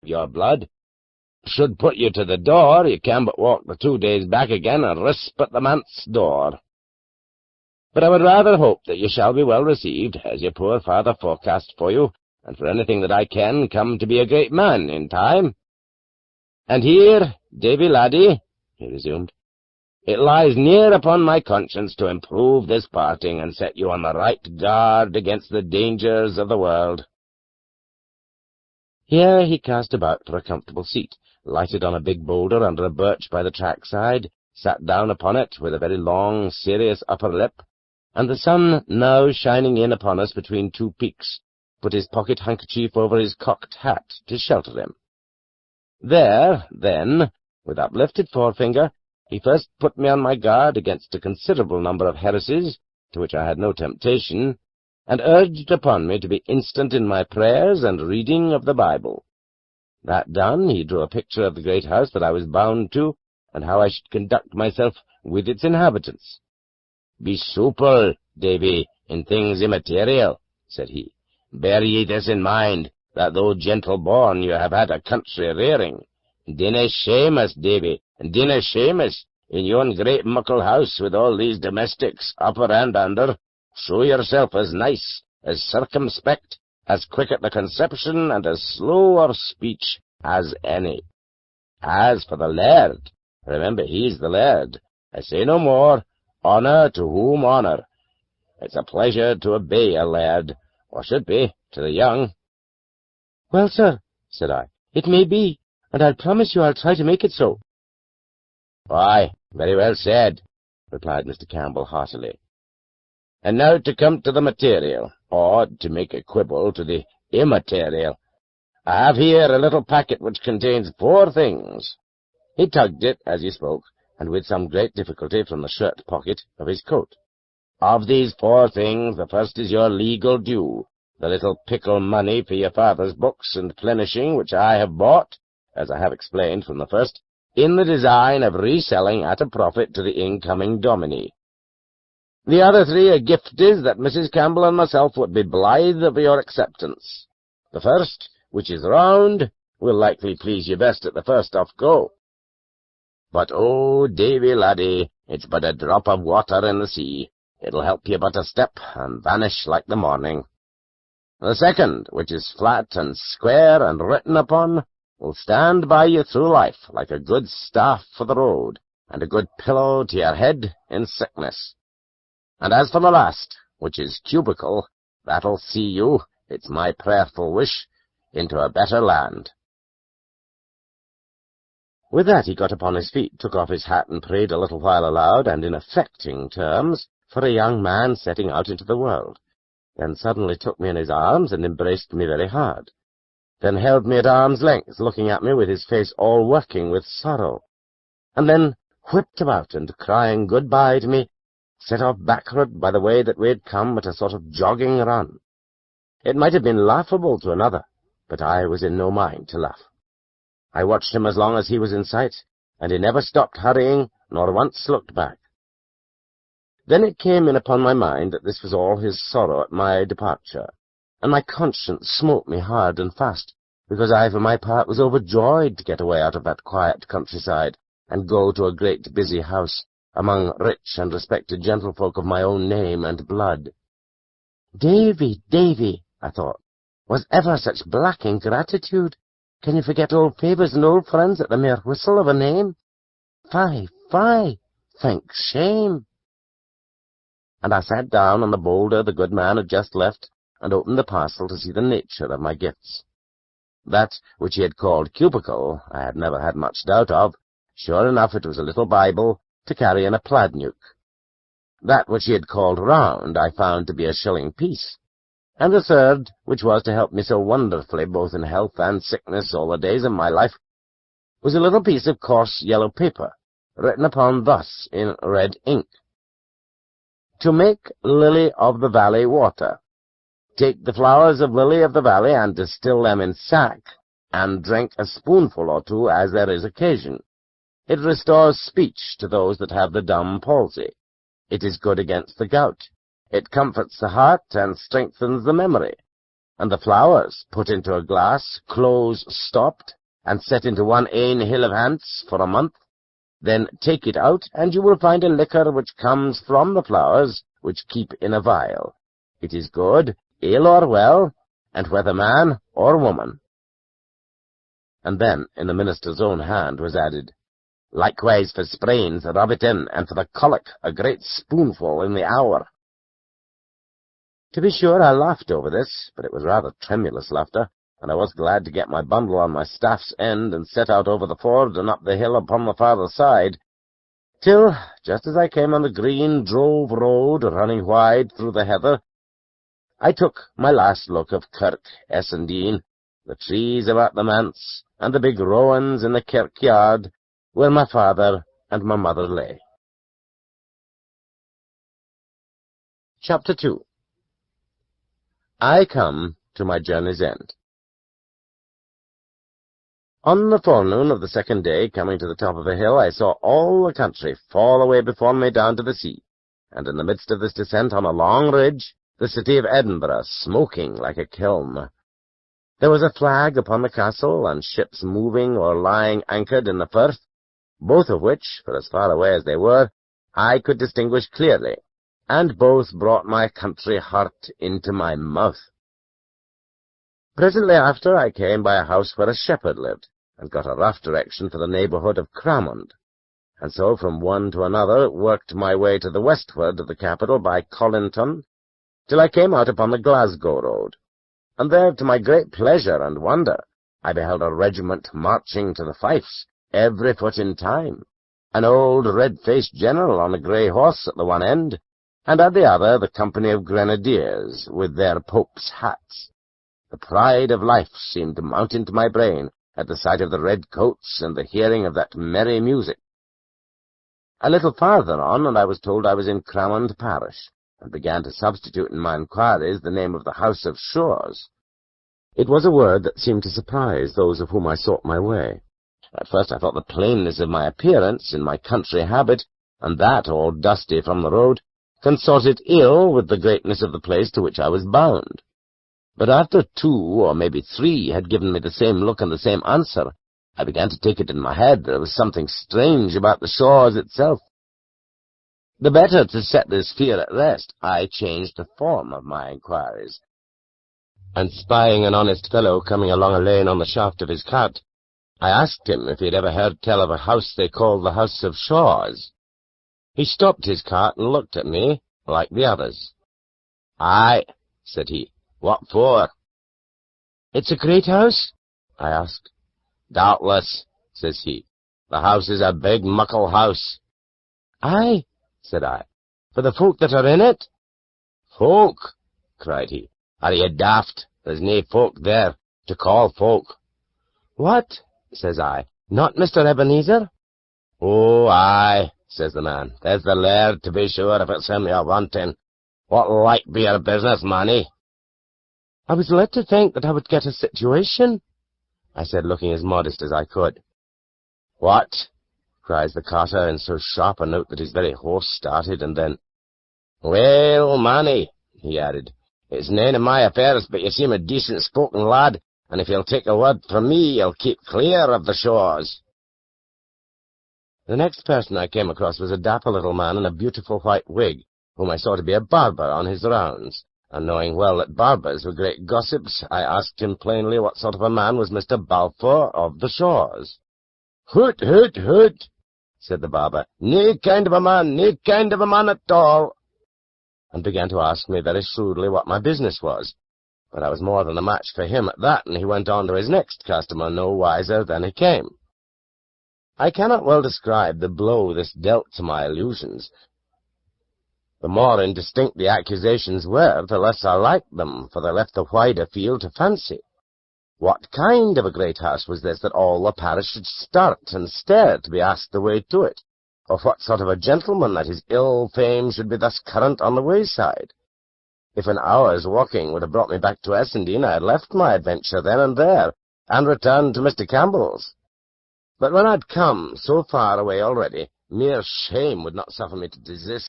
your blood. Should put you to the door, you can but walk the 2 days back again and risp at the manse door. But I would rather hope that you shall be well received, as your poor father forecast for you, and for anything that I can, come to be a great man in time. And here, Davy laddie, he resumed, it lies near upon my conscience to improve this parting and set you on the right guard against the dangers of the world. Here he cast about for a comfortable seat, lighted on a big boulder under a birch by the track-side, sat down upon it with a very long, serious upper lip, and the sun now shining in upon us between 2 peaks, put his pocket-handkerchief over his cocked hat to shelter him. There, then, with uplifted forefinger, he first put me on my guard against a considerable number of heresies, to which I had no temptation, and urged upon me to be instant in my prayers and reading of the Bible. That done, he drew a picture of the great house that I was bound to, and how I should conduct myself with its inhabitants. Be supple, Davy, in things immaterial, said he. Bear ye this in mind, that though gentle-born you have had a country rearing. Dinna shame us, Davy, and dinna shame us, in yon great muckle house with all these domestics, upper and under. Show yourself as nice, as circumspect, as quick at the conception, and as slow of speech as any. As for the laird, remember he's the laird. I say no more. Honour to whom honour. It's a pleasure to obey a laird, or should be, to the young. Well, sir, said I, it may be, and I'll promise you I'll try to make it so. Why, very well said, replied Mr. Campbell heartily. And now to come to the material, or, to make a quibble, to the immaterial. I have here a little packet which contains 4 things. He tugged it as he spoke, and with some great difficulty from the shirt pocket of his coat. Of these 4 things, the first is your legal due, the little pickle money for your father's books and plenishing, which I have bought, as I have explained from the first, in the design of reselling at a profit to the incoming dominie. The other 3 are gifties that Mrs. Campbell and myself would be blithe of your acceptance. The first, which is round, will likely please you best at the first off go. But, oh, Davy laddie, it's but a drop of water in the sea. It'll help you but a step, and vanish like the morning. The second, which is flat and square and written upon, will stand by you through life like a good staff for the road, and a good pillow to your head in sickness. And as for the last, which is cubical, that'll see you, it's my prayerful wish, into a better land. With that he got upon his feet, took off his hat, and prayed a little while aloud, and in affecting terms, for a young man setting out into the world, then suddenly took me in his arms, and embraced me very hard, then held me at arm's length, looking at me with his face all working with sorrow, and then whipped about, and crying good-bye to me, set off backward by the way that we had come at a sort of jogging run. It might have been laughable to another, but I was in no mind to laugh. I watched him as long as he was in sight, and he never stopped hurrying, nor once looked back. Then it came in upon my mind that this was all his sorrow at my departure, and my conscience smote me hard and fast, because I, for my part, was overjoyed to get away out of that quiet countryside, and go to a great busy house, among rich and respected gentlefolk of my own name and blood. Davy, Davy, I thought, was ever such black ingratitude? Can you forget old favours and old friends at the mere whistle of a name? Fie, fie, think shame. And I sat down on the boulder the good man had just left, and opened the parcel to see the nature of my gifts. That which he had called cubical I had never had much doubt of. Sure enough it was a little Bible to carry in a pladnuk. That which he had called round I found to be a shilling piece, and the third, which was to help me so wonderfully both in health and sickness all the days of my life, was a little piece of coarse yellow paper, written upon thus in red ink. To make lily of the valley water. Take the flowers of lily of the valley and distill them in sack, and drink a spoonful or 2 as there is occasion. It restores speech to those that have the dumb palsy. It is good against the gout. It comforts the heart and strengthens the memory. And the flowers, put into a glass, close stopped, and set into one ain hill of hants for a month. Then take it out, and you will find a liquor which comes from the flowers, which keep in a vial. It is good, ill or well, and whether man or woman. And then, in the minister's own hand, was added, Likewise for sprains, rub it in, and for the colic, a great spoonful in the hour. To be sure, I laughed over this, but it was rather tremulous laughter, and I was glad to get my bundle on my staff's end and set out over the ford and up the hill upon the farther side, till, just as I came on the green drove road running wide through the heather, I took my last look of Kirk Essendine, the trees about the manse, and the big rowans in the kirkyard, where my father and my mother lay. Chapter 2. I come to my journey's end. On the forenoon of the second day, coming to the top of a hill, I saw all the country fall away before me down to the sea, and in the midst of this descent on a long ridge, the city of Edinburgh smoking like a kiln. There was a flag upon the castle, and ships moving or lying anchored in the firth, both of which, for as far away as they were, I could distinguish clearly, and both brought my country heart into my mouth. Presently after, I came by a house where a shepherd lived, and got a rough direction for the neighbourhood of Cramond, and so from one to another worked my way to the westward of the capital by Collinton, till I came out upon the Glasgow road, and there, to my great pleasure and wonder, I beheld a regiment marching to the fifes, every foot in time, an old red-faced general on a grey horse at the one end, and at the other the company of grenadiers with their pope's hats. The pride of life seemed to mount into my brain at the sight of the red coats and the hearing of that merry music. A little farther on, and I was told I was in Cramond parish, and began to substitute in my inquiries the name of the House of Shaws. It was a word that seemed to surprise those of whom I sought my way. At first I thought the plainness of my appearance in my country habit, and that all dusty from the road, consorted ill with the greatness of the place to which I was bound. But after 2 or maybe 3 had given me the same look and the same answer, I began to take it in my head there was something strange about the Shaws itself. The better to set this fear at rest, I changed the form of my inquiries, and spying an honest fellow coming along a lane on the shaft of his cart, I asked him if he had ever heard tell of a house they called the House of Shaws. He stopped his cart and looked at me, like the others. "Aye," said he. "What for?" "It's a great house?" I asked. "Doubtless," says he. "The house is a big, muckle house." "Aye," said I, "for the folk that are in it?" "Folk!" cried he. "Are ye daft? There's nae folk there, to call folk." "What?" says I. "Not Mr. Ebenezer?" "Oh, aye," says the man. "There's the laird, to be sure, if it's him you're wanting. What like be your business, manny?" "I was led to think that I would get a situation," I said, looking as modest as I could. "What?" cries the carter in so sharp a note that his very horse started, and then, "Well, manny," he added, "it's nane of my affairs, but you seem a decent-spoken lad, and if you'll take a word from me, you'll keep clear of the Shaws." The next person I came across was a dapper little man in a beautiful white wig, whom I saw to be a barber on his rounds, and knowing well that barbers were great gossips, I asked him plainly what sort of a man was Mr. Balfour of the Shaws. "Hoot, hoot, hoot," said the barber. "Nae kind of a man, nae kind of a man at all," and began to ask me very shrewdly what my business was. But I was more than a match for him at that, and he went on to his next customer no wiser than he came. I cannot well describe the blow this dealt to my illusions. The more indistinct the accusations were, the less I liked them, for they left a wider field to fancy. What kind of a great house was this that all the parish should start and stare to be asked the way to it? Or what sort of a gentleman that his ill fame should be thus current on the wayside? If an hour's walking would have brought me back to Essendine, I had left my adventure then and there, and returned to Mr. Campbell's. But when I'd come so far away already, mere shame would not suffer me to desist.